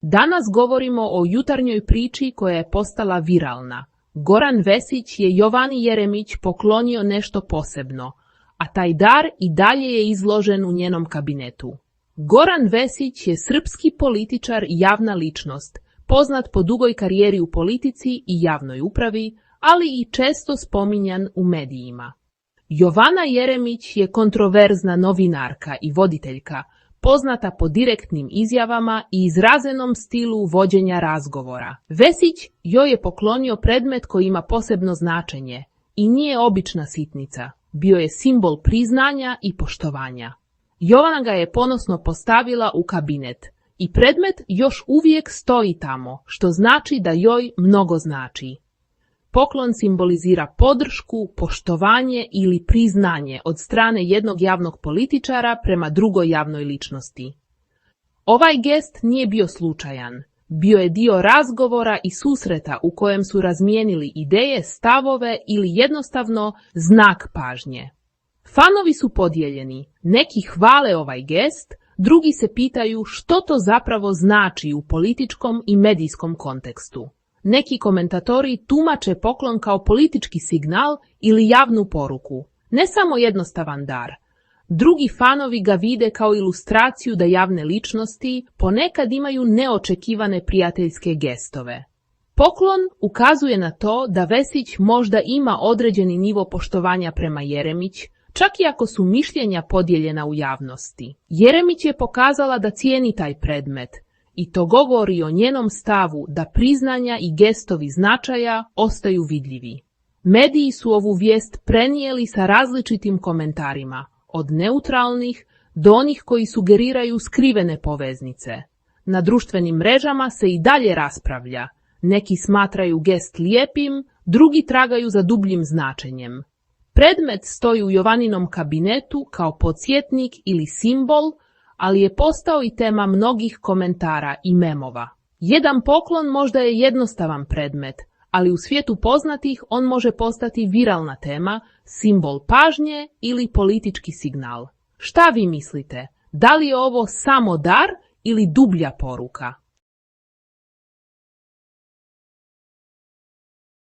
Danas govorimo o jutarnjoj priči koja je postala viralna. Goran Vesić je Jovani Jeremić poklonio nešto posebno, a taj dar i dalje je izložen u njenom kabinetu. Goran Vesić je srpski političar i javna ličnost, poznat po dugoj karijeri u politici i javnoj upravi, ali i često spominjan u medijima. Jovana Jeremić je kontroverzna novinarka i voditeljka, poznata po direktnim izjavama i izrazenom stilu vođenja razgovora. Vesić joj je poklonio predmet koji ima posebno značenje i nije obična sitnica, bio je simbol priznanja i poštovanja. Jovana ga je ponosno postavila u kabinet i predmet još uvijek stoji tamo, što znači da joj mnogo znači. Poklon simbolizira podršku, poštovanje ili priznanje od strane jednog javnog političara prema drugoj javnoj ličnosti. Ovaj gest nije bio slučajan, bio je dio razgovora i susreta u kojem su razmijenili ideje, stavove ili jednostavno znak pažnje. Fanovi su podijeljeni, neki hvale ovaj gest, drugi se pitaju što to zapravo znači u političkom i medijskom kontekstu. Neki komentatori tumače poklon kao politički signal ili javnu poruku, ne samo jednostavan dar. Drugi fanovi ga vide kao ilustraciju da javne ličnosti ponekad imaju neočekivane prijateljske gestove. Poklon ukazuje na to da Vesić možda ima određeni nivo poštovanja prema Jeremić, čak i ako su mišljenja podijeljena u javnosti. Jeremić je pokazala da cijeni taj predmet, i to govori o njenom stavu da priznanja i gestovi značaja ostaju vidljivi. Mediji su ovu vijest prenijeli sa različitim komentarima, od neutralnih do onih koji sugeriraju skrivene poveznice. Na društvenim mrežama se i dalje raspravlja. Neki smatraju gest lijepim, drugi tragaju za dubljim značenjem. Predmet stoji u Jovaninom kabinetu kao podsjetnik ili simbol, ali je postao i tema mnogih komentara i memova. Jedan poklon možda je jednostavan predmet, ali u svijetu poznatih on može postati viralna tema, simbol pažnje ili politički signal. Šta vi mislite? Da li je ovo samo dar ili dublja poruka?